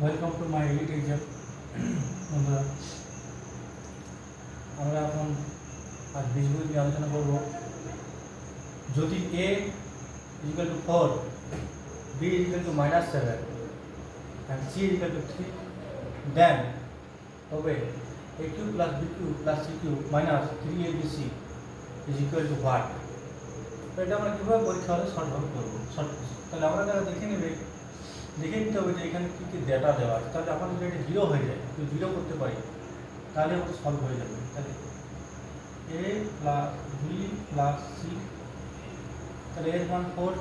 Welcome to my edit exam. বন্ধুরা, আমরা এখন আজ বীজগণিত নিয়ে আলোচনা করব। যদি a equal to 4, b equal to -7 and c equal to 3, then তবে a cube plus b cube plus c cube minus 3abc is equal to what. তো এটা আমরা কীভাবে পরীক্ষা হলে শর্টভাবে করবো, শর্ট। তাহলে আমরা যারা দেখে নিতে হবে যে এখানে কী কী ডেটা দেওয়া আছে। তাহলে আমাদের যদি এটা জিরো হয়ে যায়, যদি জিরো করতে পারি তাহলে ওটা সলভ হয়ে যাবে। তাহলে a plus b plus c, তাহলে এর মান 4,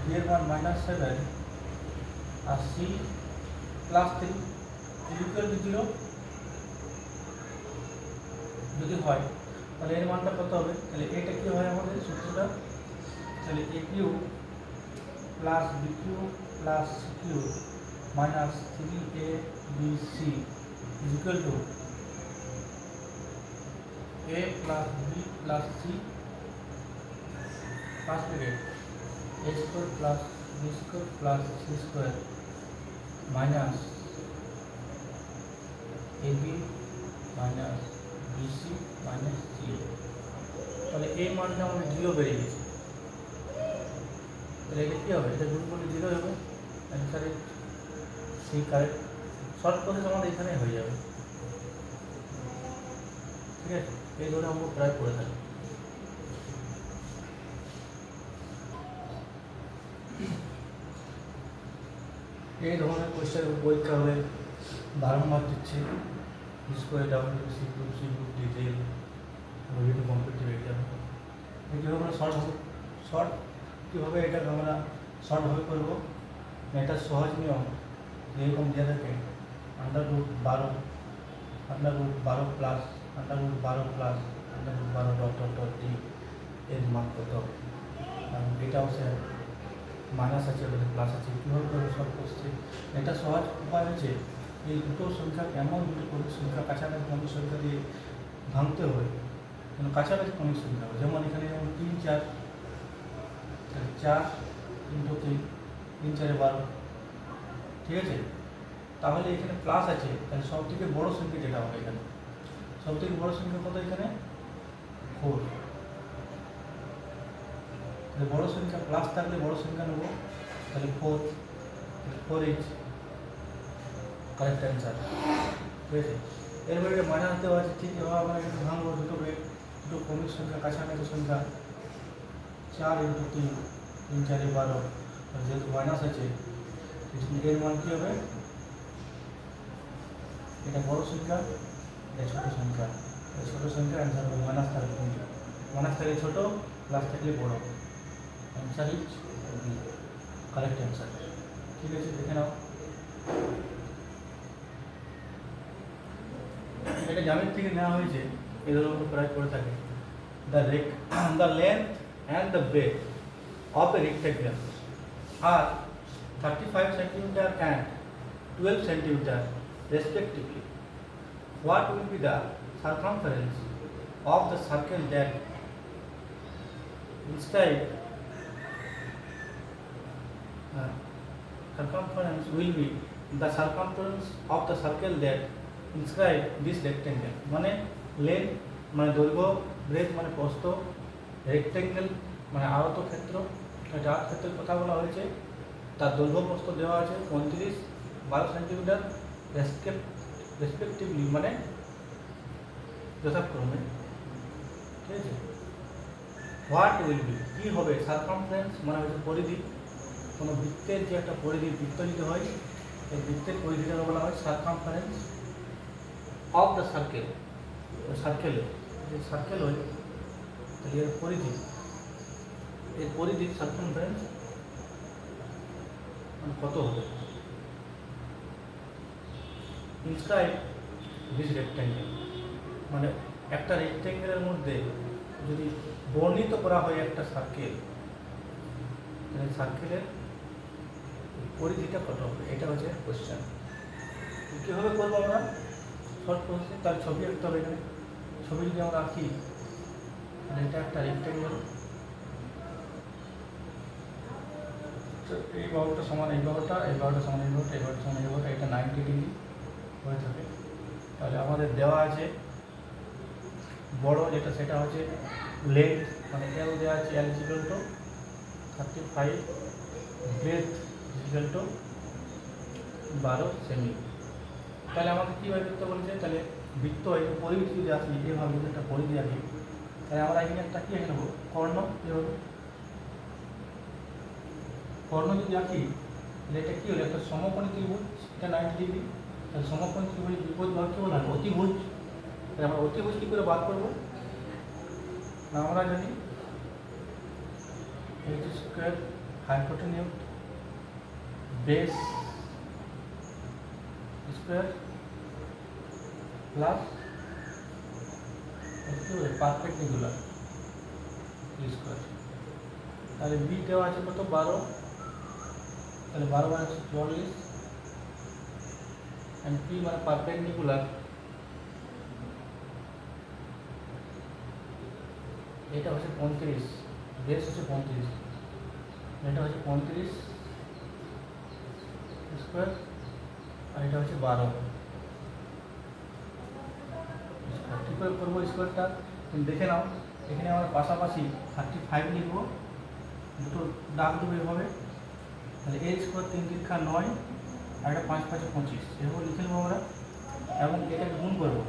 b এর মান -7 আর c প্লাস 3 ইকুয়াল টু 0 যদি হয় তাহলে এর মানটা কত হবে। তাহলে এটা কি হয় আমাদের সূত্রটা, তাহলে a cube plus B cube plus C cube minus 3abc equal to a plus B plus C first bracket a square plus B square plus C square minus ab minus BC minus C. তাহলে এই মানটা আমাদের 0 বেরিয়ে গেছে। তাহলে এটা কী হবে, এটা গুণ করলে 0 হবে। অ্যান্সারে সি কারেক্ট। শর্ট প্রসেস আমাদের এখানে হয়ে যাবে। ঠিক আছে, এই ধরনের আমরা প্রায় করে থাকি। এই ধরনের কোয়েশ্চেন পরীক্ষা হলে 12 মার্ক দিচ্ছে। স্কোয়ার ডাব্লিউসি গ্রুপ সি গ্রুপ ডিটেল বিভিন্ন কম্পিটিটিভ এক্সাম। কীভাবে আমরা শর্ট কীভাবে এটাকে আমরা শর্টভাবে করবো, এটা সহজ নিয়ম। যেরকম দিয়ে থাকে √12 plus √12 dot dot dot D এর মান কত। কারণ এটাও সে মাইনাস আছে, ওদের প্লাস আছে। কীভাবে করে সলভ করছে, এটা সহজ উপায় হচ্ছে এই দুটো সংখ্যা, এমন দুটো ক্রমিক সংখ্যা কাছাকাছি ক্রমিক সংখ্যা দিয়ে ভাঙতে হবে, কিন্তু কাছাকাছি ক্রমিক সংখ্যা হবে। যেমন এখানে যেমন 3 4, 4 × 3, 3 4 12, ঠিক আছে। তাহলে এখানে প্লাস আছে, তাহলে সব থেকে বড় সংখ্যা যেটা হবে এখানে, সব থেকে বড় সংখ্যা কত এখানে 4। তাহলে বড় সংখ্যা প্লাস থাকলে বড় সংখ্যা নেব, তাহলে 4 ইজ কারেক্ট অ্যান্সার। ঠিক আছে, এরপরে এটা মাইনাস দেওয়া আছে। ঠিক এভাবে আমরা একটু ভাঙবো দুটো ক্রমিক সংখ্যা কাছাকাছি সংখ্যা। 4 × 3, 3 4 12, যেহেতু মাইনাস আছে এর মান কী হবে, এটা বড় সংখ্যা, এটা ছোটো সংখ্যা। ছোটো সংখ্যা অ্যান্সার হবে মাইনাস থাকলে, মাইনাস থাকলে ছোটো, প্লাস থাকলে বড়। Answer is B, correct answer. ঠিক আছে, দেখে নাও। এটা জ্যামিতি থেকে নেওয়া হয়েছে, এই ধরনের প্রায় করে থাকে। The length and the breadth of a rectangle are 35 cm and 12 cm respectively. What will be the circumference of the circle that inscribe circumference will be the circumference of the circle that inscribe this rectangle? মানে length মানে দৈর্ঘ্য, breadth মানে প্রস্থ, rectangle মানে আয়তক্ষেত্র। এটা আয়তক্ষেত্রের কথা বলা হয়েছে, তার দৈর্ঘ্য প্রস্থ দেওয়া আছে 35, 12 সেন্টিমিটার রেসপেক্টিভলি মানে যথাক্রমে। ঠিক আছে, হোয়াট উইল বি কী হবে, সার্কামফারেন্স মানে হচ্ছে পরিধি। কোনো বৃত্তের যে একটা পরিধি, বৃত্ত যদি হয়, এই বৃত্তের পরিধিটাকে বলা হয় সার্কামফারেন্স অফ দ্য সার্কেল। সার্কেলে যে সার্কেল হয় তাহলে এর পরিধি সার্কামফারেন্স মানে কত হবে। ইনস্ক্রাইব দিস রেক্ট্যাঙ্গেল মানে একটা রেক্ট্যাঙ্গেলের মধ্যে যদি বর্ণিত করা হয় একটা সার্কেল, তাহলে সার্কেলের পরিধিটা কত হবে, এটা হচ্ছে কোয়েশ্চেন। কীভাবে করবো আমরা, শর্ট প্রসেসে তার ছবি আঁকতে হবে। এখানে ছবি যদি আমরা আঁকি, তাহলে এটা একটা রেক্ট্যাঙ্গেল। এই বাহুটা সমান এই বাহুটা, এই বাহুটা সমান এই বাহুটা, এই বাহুটা সমান এই বাহুটা, এটা 90 ডিগ্রি হয়ে থাকে। তাহলে আমাদের দেওয়া আছে বড় যেটা সেটা হচ্ছে লেন্থ, মানে এল দেওয়া আছে, L equal to 35, breadth equal to 12 সেমি। তাহলে আমাকে কীভাবে করতে বলেছে, তাহলে বৃত্ত এই পরিধি যদি আসি এভাবে যদি একটা পরিধি আঁকি, তাহলে আমরা এখানে একটা কী এঁকে নেবো, কর্ণ। কী হবে, কর্ণ যদি আঁকি তাহলে এটা কী হলো, একটা সমকোণী ত্রিভুজ, এটা 90 ডিগ্রি। তাহলে সমকোণী ত্রিভুজ বিপরীত ভাগ কী বলা হয়, অতিভুজ। তাহলে আমরা অতিভুজ কী করে বার করবো না, আমরা জানি H square hypotenuse base square plus perpendicular square. তাহলে বি দেওয়া আছে কত, 12, তাহলে 12 মানে 44, অ্যান্ড পি মানে পারপেন্ডিকুলার, এটা হচ্ছে 35, বেস হচ্ছে 35, এটা হচ্ছে 35 স্কোয়ার, আর এটা হচ্ছে 12 স্কোয়ার। কী করে করবো স্কোয়ারটা দেখে নাও, এখানে আমরা পাশাপাশি 35 লিখবো, দুটো দাগ দেবো এভাবে। তাহলে এ স্কোয়ার 3 3 9, আর এটা 5 5 25, এভাবে লিখে নেবো আমরা, এবং এটাকে গুণ করবো।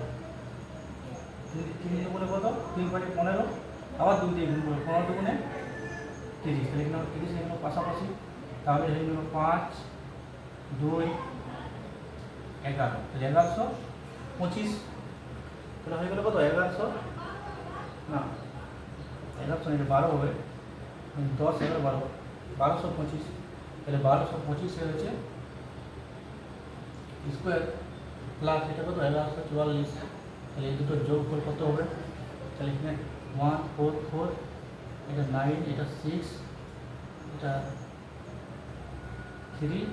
3 দিয়ে গুণে কত, 3 5 15, আবার 2 দিয়ে গুণ করবো, 15 দুগুণে 30, তাহলে এখানে 30 এখানে পাশাপাশি, তাহলে হয়ে গেল 5 2 11, তাহলে 1125, তাহলে হয়ে গেল কত, 1100 না 1100 এটা 12 হবে, 10 11 12 1225, তাহলে 1225 হয়েছে স্কোয়ার প্লাস এটা কত 1144, তাহলে এই দুটো যোগ করে কত হবে, তাহলে এখানে 1 4 4, এটা 9, এটা 6, এটা 3,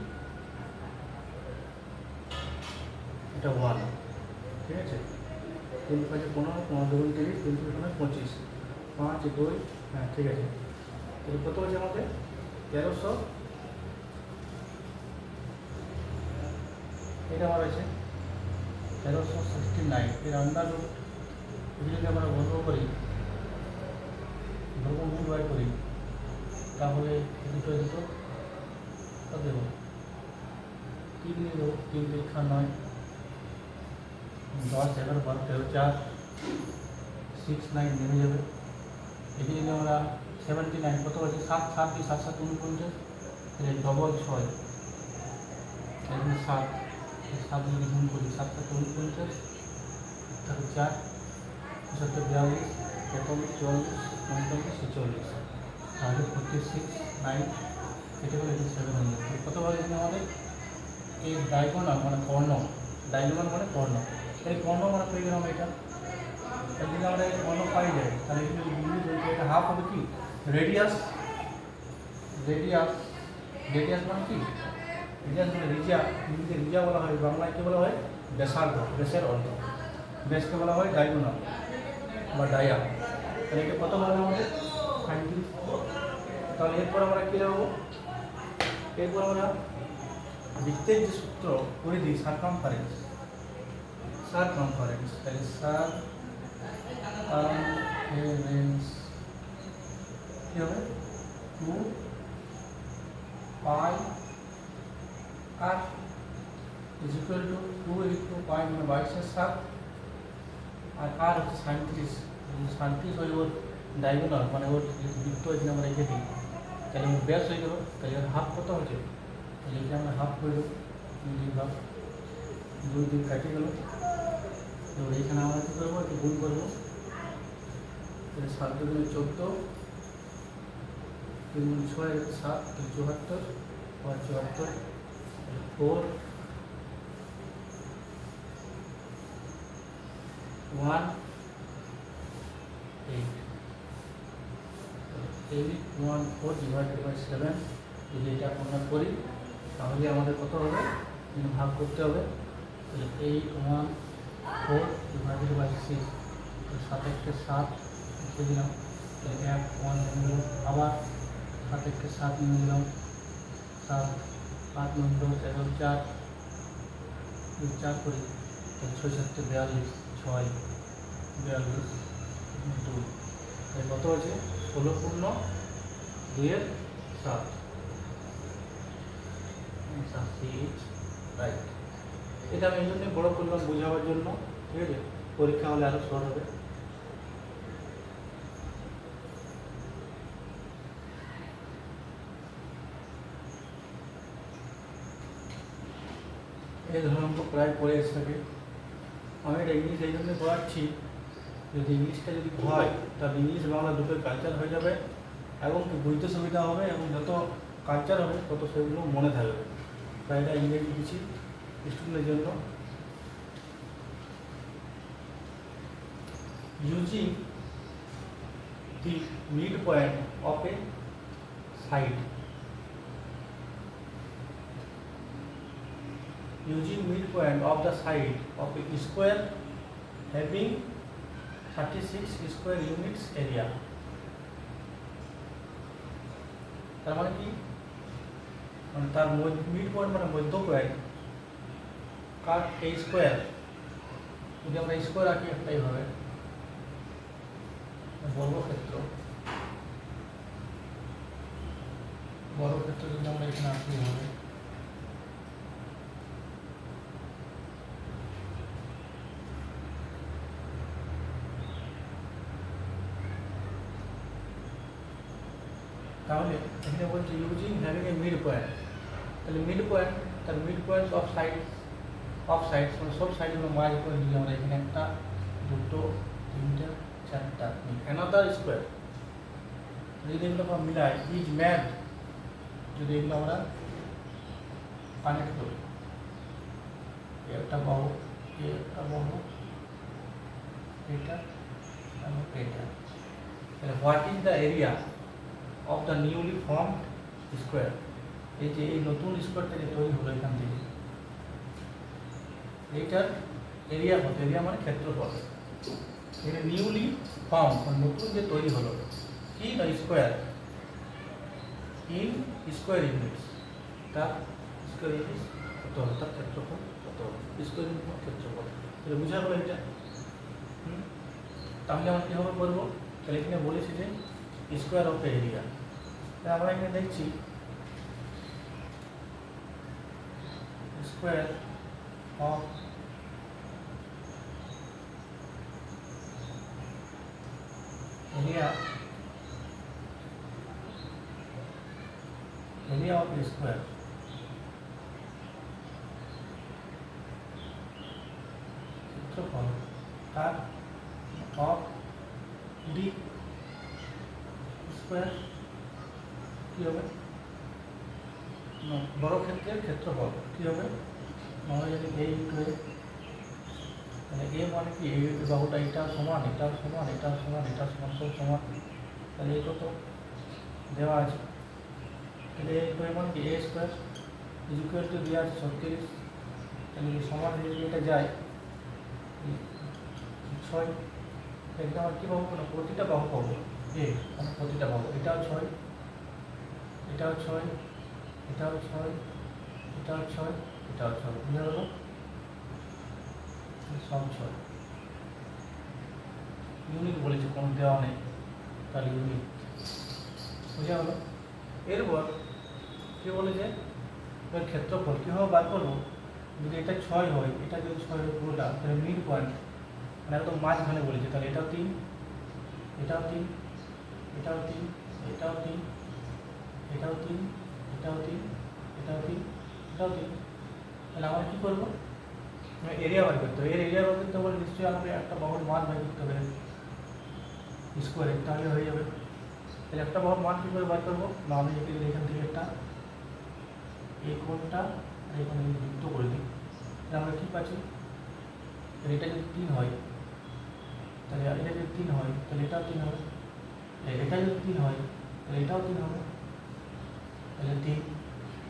এটা 1, ঠিক আছে। 3 5 15 15 2 30, 3 3 25, 5 2, হ্যাঁ ঠিক আছে। তাহলে কত হচ্ছে আমাদের 1300, এটা আমার আছে 1369, এর আন্ডার রুট যদি আমরা বর্গ করি, বর্গমূল বার করি, তাহলে দুটো কত দেবো, 3 নিয়ে দেবো, 3 3 9, 10 11 12 13 4 6 9 নেমে যাবে। এটি যদি আমরা 79 কত আছে, 7 7 2 7 7 49, তাহলে ডবল 6, এখানে 7 7 যদি গুণ করি 7 7 49, তাহলে 4 7 42 43 44 45 46, তাহলে 46 9, এটা হলো 87 হয়ে যাবে। কত ভাগ এখানে আমাদের এই ডায়াগোনাল মানে কর্ণ, ডায়াগোনাল মানে কর্ণ, এই কর্ণ আমরা পেয়ে গেলাম। এটা যদি আমরা এই কর্ণ পাই যায়, তাহলে এখানে বিন্দু চলছে, এটা হাফ হবে কি রেডিয়াস, রেডিয়াস রেডিয়াস মানে কি, রেডিয়াস মানে রিজা, হিন্দিতে রিজা বলা হয়, বাংলায় কী বলা হয়, ব্যাসার্ধ, ব্যাসের অর্ধ, ব্যাসকে বলা হয় ডায়াগোনাল বা ডায়া। তাহলে এটা কত হবে আমাদের 35। তাহলে এরপর আমরা কী রাখবো, এরপর আমরা বৃত্তের যে সূত্র পরিধি সারকামফারেন্স, সারকামফারেন্স, তাহলে সারকামফারেন্স কী হবে 2 pi R is equal to 2 into pi মানে 22/7, আর আর হচ্ছে 37, 37 হয়ে ওর ডায়াগোনাল মানে ওর বৃত্ত এখানে আমরা রেখে দিই, তাহলে ওর ব্যাস হয়ে গেল। তাহলে হাফ কত হচ্ছে, তাহলে এখানে আমরা হাফ করে দেবো, 2 ভাগ 2 দিন কাটে গেল। এবার এখানে আমরা কী করবো, একটু গুণ করবো, তাহলে 7 2 14, 3 6 7 74, আর 74 4 1 8, 8 1 4 ডিভাইডেড বাই 7, যদি এটা আমরা করি তাহলে আমাদের কত হবে, ভাগ করতে হবে। তাহলে 8 1 4 ডিভাইডেড বাই 6, 7 1 7 লিখে দিলাম, তাহলে 1 1 নিয়ে নিলাম, আবার 7 1 7 নিয়ে নিলাম, 7 8 9 10 11 4 4 করি, 6 7 42 6 42 2, কত আছে 16 পূর্ণ 2 7, রাইট। এটা আমি এই জন্য বড় করলাম বোঝাবার জন্য, ঠিক আছে, পরীক্ষা হলে আরো সহজ হবে। এই ধরনের অঙ্ক প্রায় পড়ে এসে থাকে। আমি এটা ইংলিশ এই জন্য পড়াচ্ছি, যদি ইংলিশটা যদি হয় তাহলে ইংলিশ বাংলা দুটোই কালচার হয়ে যাবে এবং বুঝতে সুবিধা হবে, এবং যত কালচার হবে তত সেগুলো মনে থাকবে। তাই এটা ইংরেজি কিছু স্টুডেন্টের জন্য। Using the mid point of A side, using midpoint of the side of a square having 36 square units area। তার মানে কি, মানে তার মিড পয়েন্ট মানে মধ্য পয়েন্ট কার এই স্কোয়ার, যদি আমরা স্কোয়ার আঁকি একটাই হবে বর্গক্ষেত্র, বর্গক্ষেত্র যদি আমরা এখানে আঁকি হবে, তাহলে এখানে বলছে using having a mid point, তাহলে মিড পয়েন্ট, তার মিড পয়েন্ট অফ সাইডস মানে সব সাইডগুলো মাঝ করে নিয়ে আমরা এখানে একটা দুটো তিনটা চারটা অ্যানাদার স্কোয়ার, যদি এগুলো আমরা মিলাই ইজ ম্যাড, যদি এগুলো আমরা কানেক্ট করি, একটা বাহু একটা বাহু এটা এবং এটা, তাহলে what is the area of the newly formed square, এই যে এই নতুন স্কোয়ারটা যে তৈরি হলো এখান থেকে, এইটার এরিয়া কত, এরিয়া মানে ক্ষেত্রফল, এটা নিউলি ফর্ম মানে নতুন যে তৈরি হলো কি না স্কোয়ার, ইন স্কোয়ার ইউনিটস, তার স্কোয়ার ইউনিটস কত হবে, তার ক্ষেত্রফল কত হবে, স্কোয়ার ইউনিট ক্ষেত্রফল, তাহলে বোঝা গেল এটা। তাহলে আমরা কীভাবে করবো, তাহলে এখানে বলেছি যে স্কোয়ার অফ এরিয়া, তাই আমরা এখানে দেখছি square of area, area of square ক্ষেত্রফল তার অফ ডি স্কোয়ার কী হবে, বর্গক্ষেত্রের ক্ষেত্রফল কী হবে, আমরা যদি এ ইন্টু এ, তাহলে এ মানে কি এই বাহুটা এটা সমান এটা সমান এটা সমান এটা সমান সব সমান, তাহলে এই কত দেওয়া আছে, তাহলে এ ইন্টু এ মানে কি এ স্কোয়ার ইজ ইকুয়াল টু দেওয়া আছে 36, তাহলে সমান যদি এটা যায় 6, এটা আমার কী পাবো না প্রতিটা বাহু পাবো এ, মানে প্রতিটা বাহু, এটাও 6 এটাও 6 এটাও 6 এটাও 6 এটাও 6, বুঝা গেল সব 6 ইউনিট বলেছে, কোনো দেওয়া নেই, তাহলে ইউনিট বুঝা গেল। এরপর কী বলে যে এর ক্ষেত্রফল কীভাবে বার করবো, যদি এটা 6 হয়, এটা যদি 6 হয় পুরোটা, তাহলে মিড পয়েন্ট মানে একদম মাঝখানে বলেছে, তাহলে এটাও 3 এটাও 3 এটাও 3 এটাও 3 এটাও 3 এটাও 3 এটাও 3 এটাও 3, তাহলে আমরা কী করবো, এরিয়া বার করতে হবে, এর এরিয়া বার করতে হলে নিশ্চয়ই আমাকে একটা বাহুর মান বার করতে হবে স্কোয়ারে, তাহলে হয়ে যাবে। তাহলে একটা বাহুর মান কী করে বার করবো না, আমি যদি এখান থেকে একটা এই কোণটা আর এই কোণে যুক্ত করে দিই, তাহলে আমরা কী পাচ্ছি, এটা যদি 3 হয় তাহলে এটা যদি 3 হয় তাহলে এটাও 3 হবে, এটা যদি 3 হয় তাহলে এটাও 3 হবে, তাহলে 3,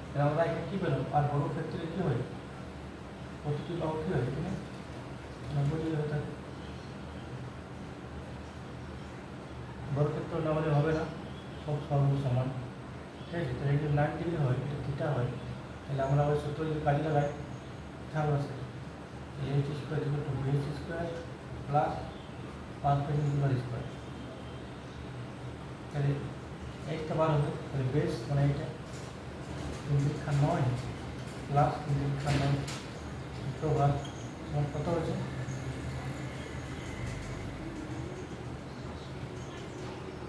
তাহলে আমরা এখানে কী পেলাম, আর বর্গক্ষেত্রে কী হয় প্রতিটি বাহু কী হয় এখানে 90 ডিগ্রি হয়ে থাকে, বর্গক্ষেত্র না হলে হবে না, সব সর্ব সমান, ঠিক আছে, তাহলে যদি 90 ডিগ্রি হয়, এটা থিটা হয়, তাহলে আমরা আবার সূত্র যদি কাজে লাগাই, তাহলে আছে H square equal to BH square plus perpendicular square. তাহলে এইচটা বার হবে, তাহলে বেস মানে এইটা 3/9 প্লাস 3/9 বার সমান কত হয়েছে?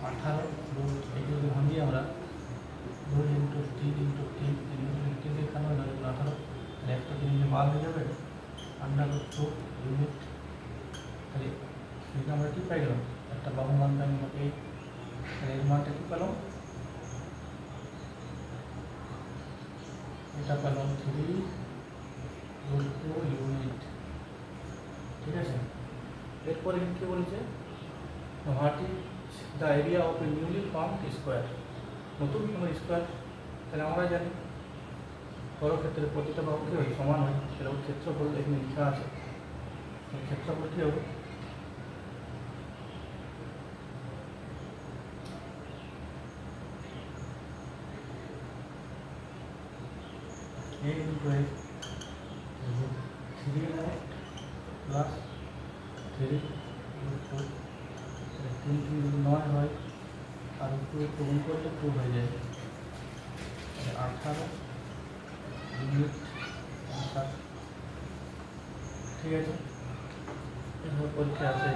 18। এই যদি ভাঙি আমরা 2 ইন্টু 3 ইন্টু 3 3/9 ধরে 18, তাহলে একটা 3 বার হয়ে যাবে √2 ইউনিট। তাহলে এটা আমরা কি পাই গেলাম? একটা বাহু মান পাই আমরা 8। তাহলে এর মানটা কি পেলাম? এটা পেলাম 3√2 ইউনিট। ঠিক আছে, এরপরে কি বলেছে? What is the area of A newly formed square, নতুন কোনো স্কোয়ার। তাহলে আমরা জানি বর্গক্ষেত্রের প্রতিটা বাহু কি হয়? সমান হয়। তাহলে ওর ক্ষেত্রফল এখানে লেখা আছে, ক্ষেত্রফল কি হবে? a into a 3 প্লাস 3√2, 3 যদি 9 হয় আর 2 গুণ করলে 2 হয়ে যায়, 18 ইউনিট আনসার। ঠিক আছে, এরপর পরীক্ষা আছে।